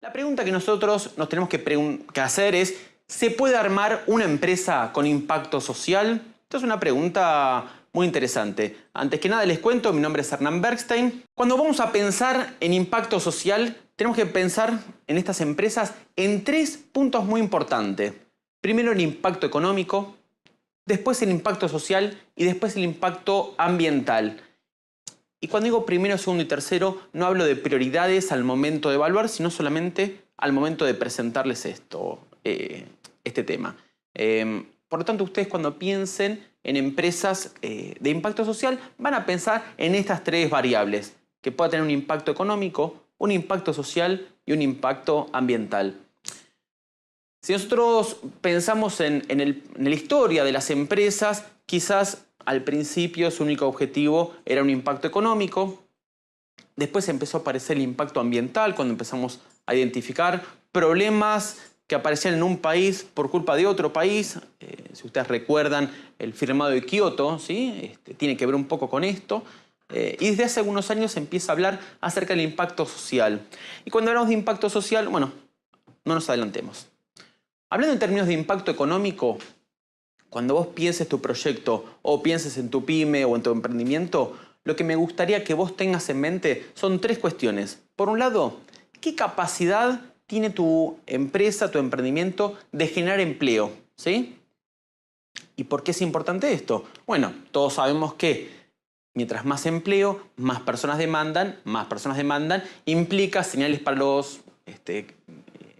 La pregunta que nosotros nos tenemos que hacer es, ¿se puede armar una empresa con impacto social? Esta es una pregunta muy interesante. Antes que nada les cuento, mi nombre es Hernán Bergstein. Cuando vamos a pensar en impacto social, tenemos que pensar en estas empresas en tres puntos muy importantes. Primero el impacto económico, después el impacto social y después el impacto ambiental. Y cuando digo primero, segundo y tercero, no hablo de prioridades al momento de evaluar, sino solamente al momento de presentarles este tema. Por lo tanto, ustedes cuando piensen en empresas de impacto social, van a pensar en estas tres variables, que pueda tener un impacto económico, un impacto social y un impacto ambiental. Si nosotros pensamos en la historia de las empresas, quizás al principio su único objetivo era un impacto económico. Después empezó a aparecer el impacto ambiental cuando empezamos a identificar problemas que aparecían en un país por culpa de otro país. Si ustedes recuerdan el firmado de Kioto, ¿sí? Tiene que ver un poco con esto. Y desde hace algunos años se empieza a hablar acerca del impacto social. Y cuando hablamos de impacto social, bueno, no nos adelantemos. Hablando en términos de impacto económico, cuando vos pienses tu proyecto o pienses en tu pyme o en tu emprendimiento, lo que me gustaría que vos tengas en mente son tres cuestiones. Por un lado, ¿qué capacidad tiene tu empresa, tu emprendimiento de generar empleo? ¿Sí? ¿Y por qué es importante esto? Bueno, todos sabemos que mientras más empleo, más personas demandan, implica señales para los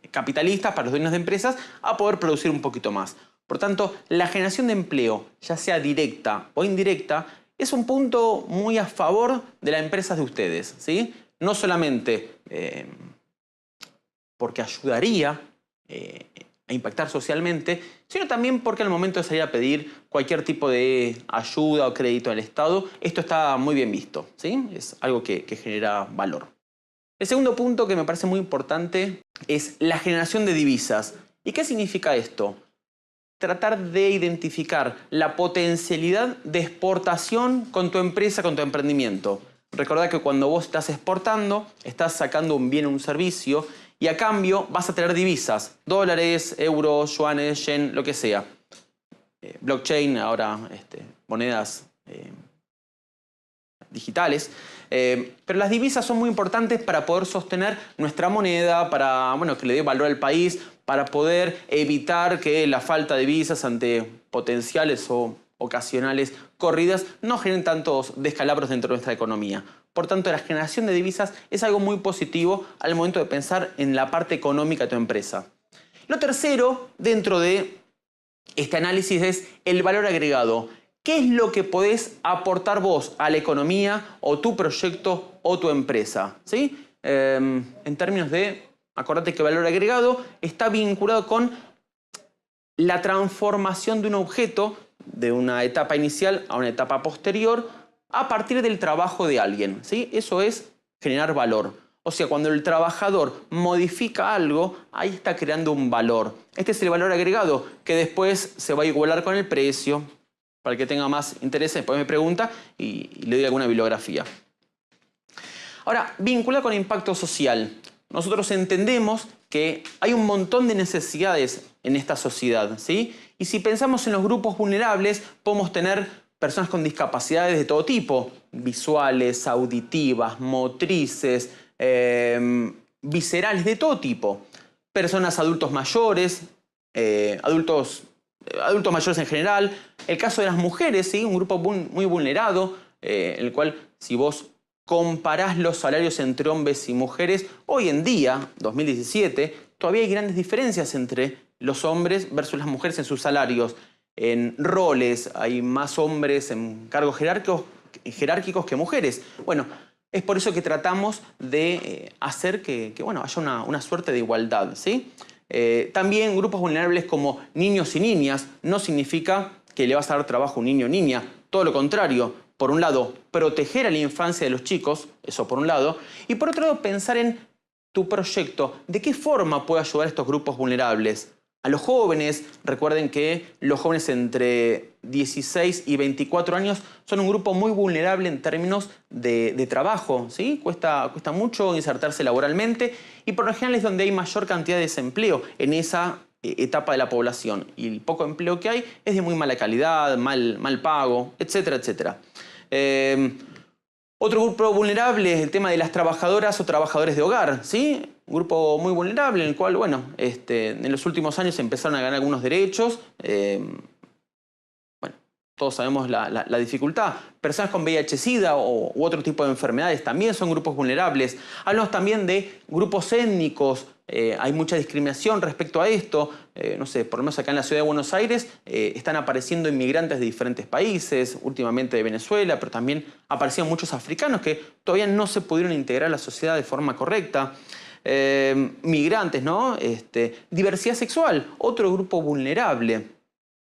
capitalistas, para los dueños de empresas, a poder producir un poquito más. Por tanto, la generación de empleo, ya sea directa o indirecta, es un punto muy a favor de las empresas de ustedes, ¿sí? No solamente porque ayudaría a impactar socialmente, sino también porque al momento de salir a pedir cualquier tipo de ayuda o crédito del Estado, esto está muy bien visto, ¿sí? Es algo que genera valor. El segundo punto que me parece muy importante es la generación de divisas. ¿Y qué significa esto? Tratar de identificar la potencialidad de exportación con tu empresa, con tu emprendimiento. Recordá que cuando vos estás exportando, estás sacando un bien o un servicio y a cambio vas a tener divisas, dólares, euros, yuanes, yen, lo que sea. Blockchain, ahora monedas digitales. Pero las divisas son muy importantes para poder sostener nuestra moneda, para que le dé valor al país, para poder evitar que la falta de divisas ante potenciales o ocasionales corridas no generen tantos descalabros dentro de nuestra economía. Por tanto, la generación de divisas es algo muy positivo al momento de pensar en la parte económica de tu empresa. Lo tercero, dentro de este análisis, es el valor agregado. ¿Qué es lo que podés aportar vos a la economía o tu proyecto o tu empresa? ¿Sí? En términos de, acordate que valor agregado está vinculado con la transformación de un objeto de una etapa inicial a una etapa posterior a partir del trabajo de alguien, ¿sí? Eso es generar valor. O sea, cuando el trabajador modifica algo, ahí está creando un valor. Este es el valor agregado que después se va a igualar con el precio. Para el que tenga más interés, después me pregunta y le doy alguna bibliografía. Ahora, vinculado con el impacto social. Nosotros entendemos que hay un montón de necesidades en esta sociedad, ¿sí? Y si pensamos en los grupos vulnerables, podemos tener personas con discapacidades de todo tipo. Visuales, auditivas, motrices, viscerales, de todo tipo. Personas adultos mayores, adultos mayores en general. El caso de las mujeres, ¿sí? Un grupo muy vulnerado, en el cual si vos comparás los salarios entre hombres y mujeres, hoy en día, 2017, todavía hay grandes diferencias entre los hombres versus las mujeres en sus salarios. En roles hay más hombres en cargos jerárquicos que mujeres. Bueno, es por eso que tratamos de hacer que haya una suerte de igualdad, ¿sí? También grupos vulnerables como niños y niñas no significa que le vas a dar trabajo a un niño o niña. Todo lo contrario. Por un lado, proteger a la infancia de los chicos, eso por un lado. Y por otro lado, pensar en tu proyecto. ¿De qué forma puede ayudar a estos grupos vulnerables? a los jóvenes. Recuerden que los jóvenes entre 16 y 24 años son un grupo muy vulnerable en términos de trabajo, ¿sí? Cuesta mucho insertarse laboralmente y por lo general es donde hay mayor cantidad de desempleo en esa etapa de la población. Y el poco empleo que hay es de muy mala calidad, mal pago, etcétera, etcétera. Otro grupo vulnerable es el tema de las trabajadoras o trabajadores de hogar, ¿sí? Un grupo muy vulnerable en el cual, bueno, en los últimos años se empezaron a ganar algunos derechos. Bueno, todos sabemos la dificultad. Personas con VIH-Sida u otro tipo de enfermedades también son grupos vulnerables. Hablamos también de grupos étnicos. Hay mucha discriminación respecto a esto. No sé, por lo menos acá en la ciudad de Buenos Aires están apareciendo inmigrantes de diferentes países, últimamente de Venezuela, pero también aparecieron muchos africanos que todavía no se pudieron integrar a la sociedad de forma correcta. Migrantes, ¿no? Diversidad sexual, otro grupo vulnerable.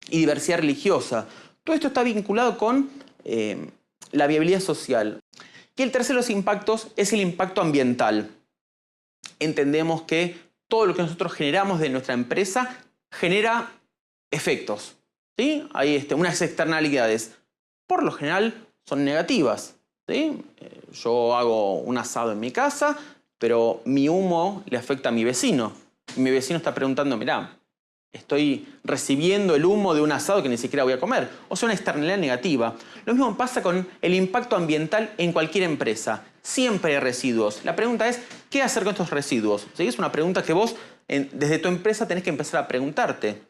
Y diversidad religiosa. Todo esto está vinculado con la viabilidad social. Y el tercero de los impactos es el impacto ambiental. Entendemos que todo lo que nosotros generamos de nuestra empresa genera efectos, ¿sí? Hay unas externalidades. Por lo general son negativas, ¿sí? Yo hago un asado en mi casa, pero mi humo le afecta a mi vecino. Y mi vecino está preguntando, mirá, estoy recibiendo el humo de un asado que ni siquiera voy a comer. O sea, una externalidad negativa. Lo mismo pasa con el impacto ambiental en cualquier empresa. Siempre hay residuos. La pregunta es, ¿qué hacer con estos residuos? ¿Sí? Es una pregunta que vos, desde tu empresa, tenés que empezar a preguntarte.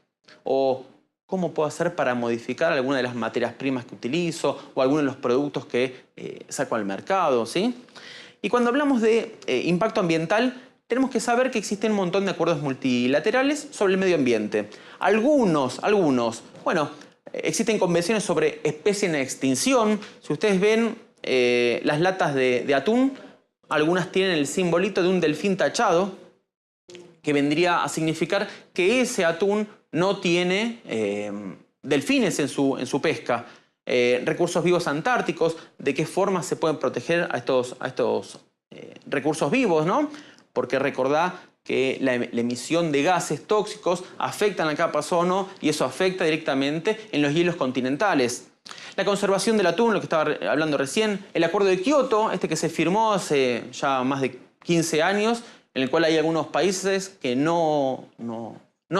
O, ¿cómo puedo hacer para modificar alguna de las materias primas que utilizo o algunos de los productos que saco al mercado? ¿Sí? Y cuando hablamos de impacto ambiental, tenemos que saber que existen un montón de acuerdos multilaterales sobre el medio ambiente. Algunos, bueno, existen convenciones sobre especies en extinción. Si ustedes ven las latas de atún, algunas tienen el simbolito de un delfín tachado, que vendría a significar que ese atún no tiene delfines en su pesca. Recursos vivos antárticos, de qué forma se pueden proteger a estos recursos vivos, ¿no? Porque recordá que la emisión de gases tóxicos afecta a la capa ozono y eso afecta directamente en los hielos continentales. La conservación del atún, lo que estaba hablando recién, el acuerdo de Kioto, que se firmó hace ya más de 15 años, en el cual hay algunos países que no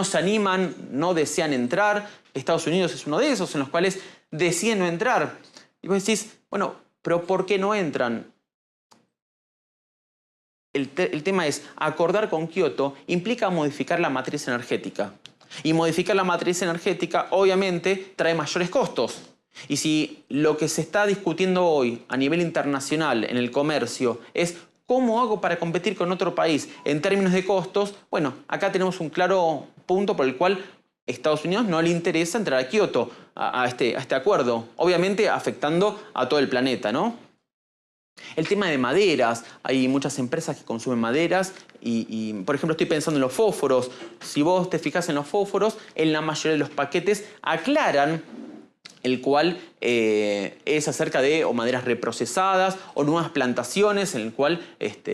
se animan, no desean entrar. Estados Unidos es uno de esos, en los cuales deciden no entrar. Y vos decís, bueno, pero ¿por qué no entran? El tema es, acordar con Kioto implica modificar la matriz energética. Y modificar la matriz energética, obviamente, trae mayores costos. Y si lo que se está discutiendo hoy a nivel internacional en el comercio es cómo hago para competir con otro país en términos de costos, bueno, acá tenemos un claro punto por el cual Estados Unidos no le interesa entrar a Kioto, a este acuerdo, obviamente afectando a todo el planeta, ¿no? El tema de maderas, hay muchas empresas que consumen maderas y, por ejemplo, estoy pensando en los fósforos. Si vos te fijas en los fósforos, en la mayoría de los paquetes aclaran el cual es acerca de o maderas reprocesadas o nuevas plantaciones en el cual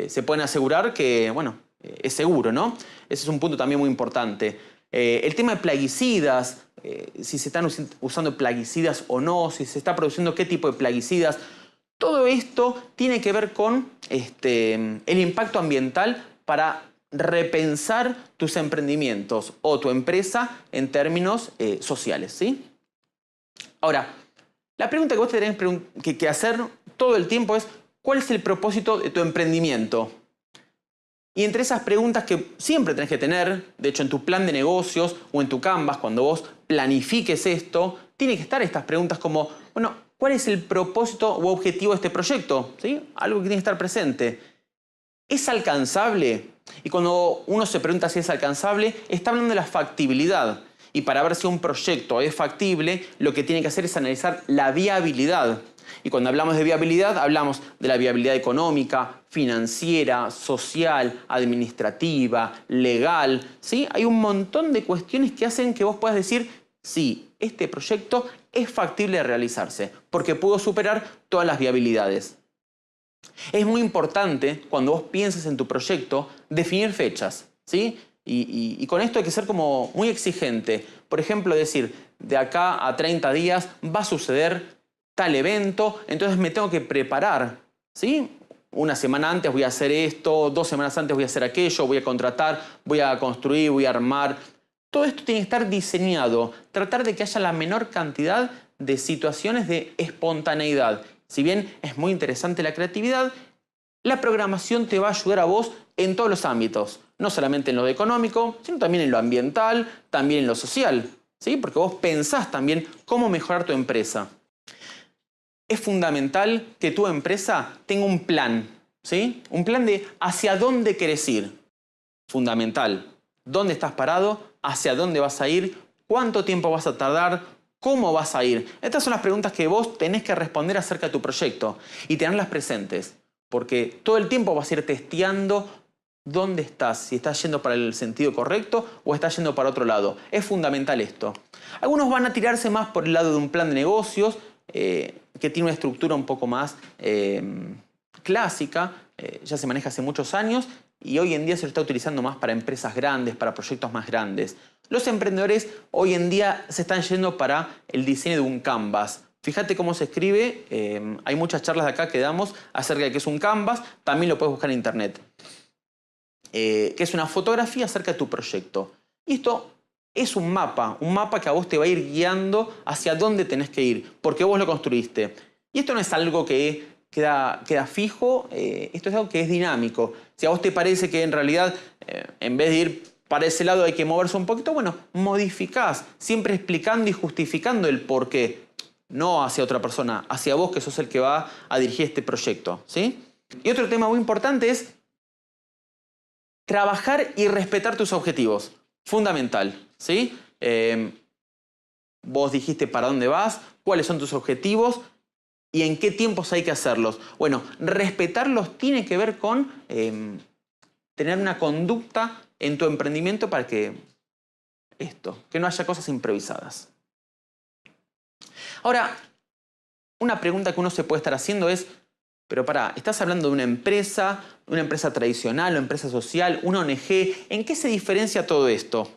se pueden asegurar que, bueno, es seguro, ¿no? Ese es un punto también muy importante. El tema de plaguicidas, si se están usando plaguicidas o no, si se está produciendo qué tipo de plaguicidas. Todo esto tiene que ver con el impacto ambiental para repensar tus emprendimientos o tu empresa en términos sociales, ¿sí? Ahora, la pregunta que vos tenés que hacer todo el tiempo es ¿cuál es el propósito de tu emprendimiento? Y entre esas preguntas que siempre tenés que tener, de hecho en tu plan de negocios o en tu Canvas, cuando vos planifiques esto, tienen que estar estas preguntas como, bueno, ¿cuál es el propósito u objetivo de este proyecto? ¿Sí? Algo que tiene que estar presente. ¿Es alcanzable? Y cuando uno se pregunta si es alcanzable, está hablando de la factibilidad. Y para ver si un proyecto es factible, lo que tiene que hacer es analizar la viabilidad. Y cuando hablamos de viabilidad, hablamos de la viabilidad económica, financiera, social, administrativa, legal, ¿sí? Hay un montón de cuestiones que hacen que vos puedas decir, sí, este proyecto es factible de realizarse, porque pudo superar todas las viabilidades. Es muy importante, cuando vos pienses en tu proyecto, definir fechas, ¿sí? Y con esto hay que ser como muy exigente. Por ejemplo, decir, de acá a 30 días va a suceder tal evento, entonces me tengo que preparar, ¿sí? Una semana antes voy a hacer esto, 2 semanas antes voy a hacer aquello, voy a contratar, voy a construir, voy a armar. Todo esto tiene que estar diseñado. Tratar de que haya la menor cantidad de situaciones de espontaneidad. Si bien es muy interesante la creatividad, la programación te va a ayudar a vos en todos los ámbitos. No solamente en lo económico, sino también en lo ambiental, también en lo social, ¿sí? Porque vos pensás también cómo mejorar tu empresa. Es fundamental que tu empresa tenga un plan, ¿sí? Un plan de hacia dónde querés ir. Fundamental. ¿Dónde estás parado? ¿Hacia dónde vas a ir? ¿Cuánto tiempo vas a tardar? ¿Cómo vas a ir? Estas son las preguntas que vos tenés que responder acerca de tu proyecto y tenerlas presentes. Porque todo el tiempo vas a ir testeando dónde estás, si estás yendo para el sentido correcto o estás yendo para otro lado. Es fundamental esto. Algunos van a tirarse más por el lado de un plan de negocios, que tiene una estructura un poco más clásica, ya se maneja hace muchos años y hoy en día se lo está utilizando más para empresas grandes, para proyectos más grandes. Los emprendedores hoy en día se están yendo para el diseño de un canvas. Fíjate cómo se escribe, hay muchas charlas de acá que damos acerca de qué es un canvas, también lo puedes buscar en internet. Que es una fotografía acerca de tu proyecto. Y esto es un mapa que a vos te va a ir guiando hacia dónde tenés que ir, porque vos lo construiste. Y esto no es algo que queda fijo, esto es algo que es dinámico. Si a vos te parece que en realidad, en vez de ir para ese lado hay que moverse un poquito, bueno, modificás, siempre explicando y justificando el por qué. No hacia otra persona, hacia vos que sos el que va a dirigir este proyecto, ¿sí? Y otro tema muy importante es trabajar y respetar tus objetivos. Fundamental, ¿sí? Vos dijiste para dónde vas, cuáles son tus objetivos y en qué tiempos hay que hacerlos. Bueno, respetarlos tiene que ver con tener una conducta en tu emprendimiento para que no haya cosas improvisadas. Ahora, una pregunta que uno se puede estar haciendo es, pero pará, ¿estás hablando de una empresa tradicional, una empresa social, una ONG? ¿En qué se diferencia todo esto?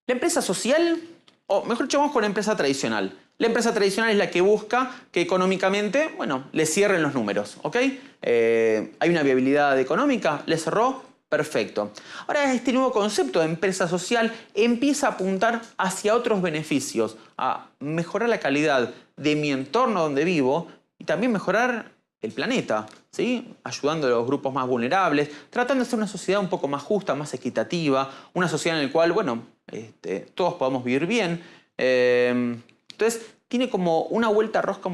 La empresa social, o mejor dicho, vamos con la empresa tradicional. La empresa tradicional es la que busca que económicamente, bueno, le cierren los números, ¿ok? ¿Hay una viabilidad económica? ¿Le cerró? Perfecto. Ahora este nuevo concepto de empresa social empieza a apuntar hacia otros beneficios, a mejorar la calidad de mi entorno donde vivo y también mejorar el planeta, ¿sí? Ayudando a los grupos más vulnerables, tratando de ser una sociedad un poco más justa, más equitativa, una sociedad en la cual, bueno, todos podamos vivir bien. Entonces, tiene como una vuelta rosca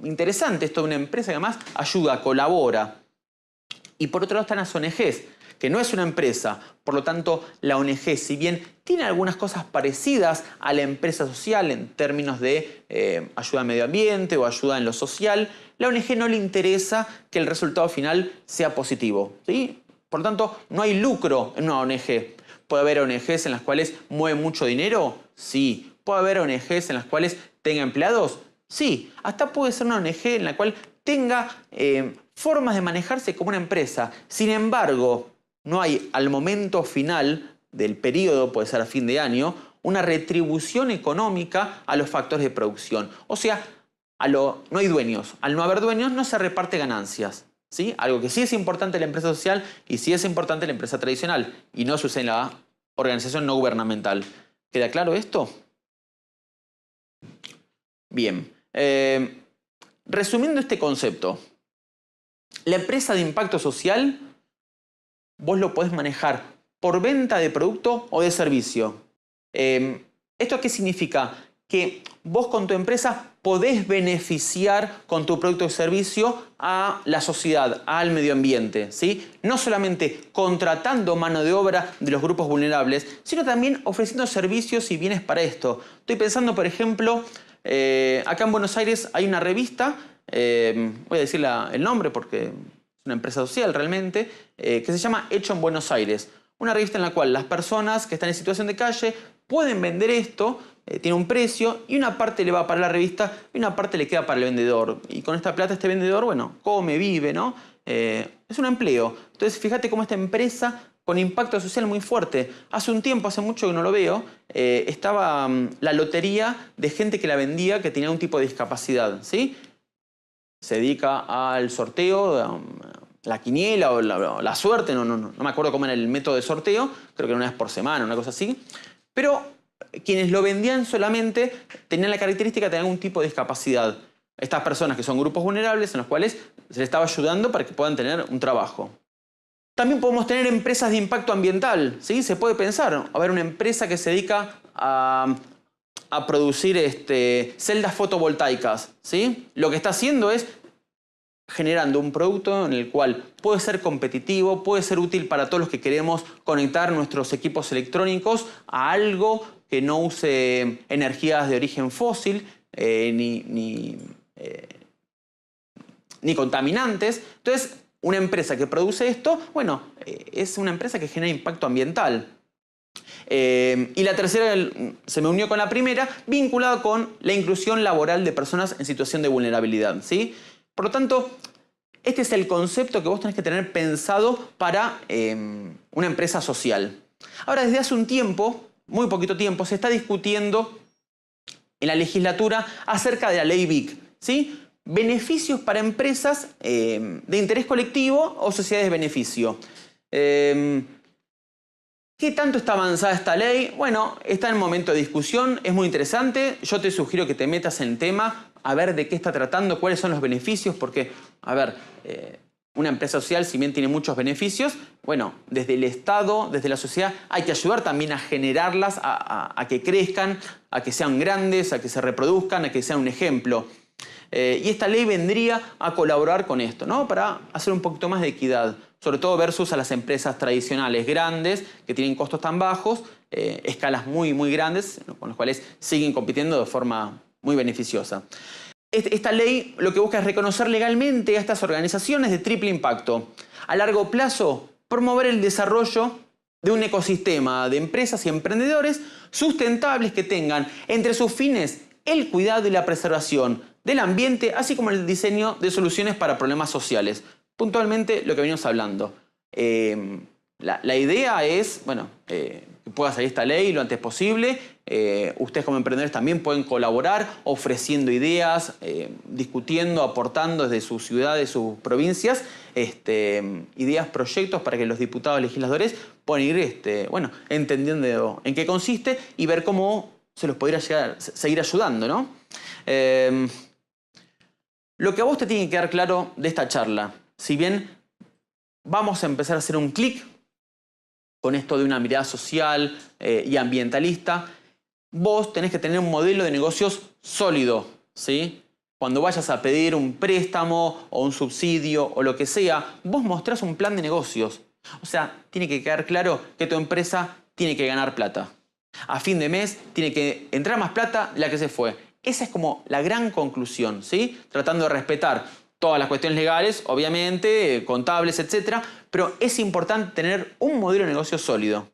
interesante esto de una empresa que además ayuda, colabora. Y por otro lado están las ONGs, que no es una empresa. Por lo tanto, la ONG, si bien tiene algunas cosas parecidas a la empresa social en términos de ayuda al medio ambiente o ayuda en lo social, la ONG no le interesa que el resultado final sea positivo, ¿sí? Por lo tanto, no hay lucro en una ONG. ¿Puede haber ONGs en las cuales mueve mucho dinero? Sí. ¿Puede haber ONGs en las cuales tenga empleados? Sí. Hasta puede ser una ONG en la cual tenga formas de manejarse como una empresa. Sin embargo, no hay al momento final del periodo, puede ser a fin de año, una retribución económica a los factores de producción. O sea, no hay dueños. Al no haber dueños no se reparte ganancias, ¿sí? Algo que sí es importante en la empresa social y sí es importante en la empresa tradicional y no sucede en la organización no gubernamental. ¿Queda claro esto? Bien. Resumiendo este concepto, la empresa de impacto social vos lo podés manejar por venta de producto o de servicio. ¿Esto qué significa? Que vos con tu empresa podés beneficiar con tu producto o servicio a la sociedad, al medio ambiente, ¿sí? No solamente contratando mano de obra de los grupos vulnerables, sino también ofreciendo servicios y bienes para esto. Estoy pensando, por ejemplo, acá en Buenos Aires hay una revista, voy a decir el nombre porque es una empresa social realmente, que se llama Hecho en Buenos Aires. Una revista en la cual las personas que están en situación de calle pueden vender esto, tiene un precio y una parte le va para la revista y una parte le queda para el vendedor. Y con esta plata este vendedor, bueno, come, vive, ¿no? Es un empleo. Entonces fíjate cómo esta empresa con impacto social muy fuerte. Hace un tiempo, hace mucho que no lo veo, estaba la lotería de gente que la vendía que tenía un tipo de discapacidad, ¿sí? Se dedica al sorteo, la quiniela o la suerte, no me acuerdo cómo era el método de sorteo, creo que era una vez por semana, una cosa así. Pero quienes lo vendían solamente tenían la característica de tener algún tipo de discapacidad. Estas personas que son grupos vulnerables en los cuales se les estaba ayudando para que puedan tener un trabajo. También podemos tener empresas de impacto ambiental, ¿sí? Se puede pensar, a ver, una empresa que se dedica a producir celdas fotovoltaicas, ¿sí? Lo que está haciendo es generando un producto en el cual puede ser competitivo, puede ser útil para todos los que queremos conectar nuestros equipos electrónicos a algo que no use energías de origen fósil ni contaminantes. Entonces, una empresa que produce esto, bueno, es una empresa que genera impacto ambiental. Y la tercera se me unió con la primera, vinculada con la inclusión laboral de personas en situación de vulnerabilidad, ¿sí? Por lo tanto, este es el concepto que vos tenés que tener pensado para una empresa social. Ahora, desde hace un tiempo, muy poquito tiempo, se está discutiendo en la legislatura acerca de la ley BIC, ¿sí? Beneficios para empresas de interés colectivo o sociedades de beneficio. ¿Qué tanto está avanzada esta ley? Bueno, está en momento de discusión, es muy interesante. Yo te sugiero que te metas en el tema, a ver de qué está tratando, cuáles son los beneficios, porque, a ver, una empresa social, si bien tiene muchos beneficios, bueno, desde el Estado, desde la sociedad, hay que ayudar también a generarlas, a que crezcan, a que sean grandes, a que se reproduzcan, a que sean un ejemplo. Y esta ley vendría a colaborar con esto, ¿no? Para hacer un poquito más de equidad, sobre todo versus a las empresas tradicionales grandes que tienen costos tan bajos, escalas muy grandes, con las cuales siguen compitiendo de forma muy beneficiosa. Esta ley lo que busca es reconocer legalmente a estas organizaciones de triple impacto. A largo plazo, promover el desarrollo de un ecosistema de empresas y emprendedores sustentables que tengan entre sus fines el cuidado y la preservación del ambiente, así como el diseño de soluciones para problemas sociales. Puntualmente, lo que venimos hablando. La idea es, bueno, que pueda salir esta ley lo antes posible. Ustedes como emprendedores también pueden colaborar ofreciendo ideas, discutiendo, aportando desde su ciudad, de sus provincias, ideas, proyectos para que los diputados legisladores puedan ir bueno, entendiendo en qué consiste y ver cómo se los podría seguir ayudando, ¿no? Lo que a vos te tiene que quedar claro de esta charla, si bien vamos a empezar a hacer un clic con esto de una mirada social y ambientalista, vos tenés que tener un modelo de negocios sólido, ¿sí? Cuando vayas a pedir un préstamo o un subsidio o lo que sea, vos mostrás un plan de negocios. O sea, tiene que quedar claro que tu empresa tiene que ganar plata. A fin de mes tiene que entrar más plata de la que se fue. Esa es como la gran conclusión, ¿sí? Tratando de respetar todas las cuestiones legales, obviamente, contables, etc. Pero es importante tener un modelo de negocio sólido.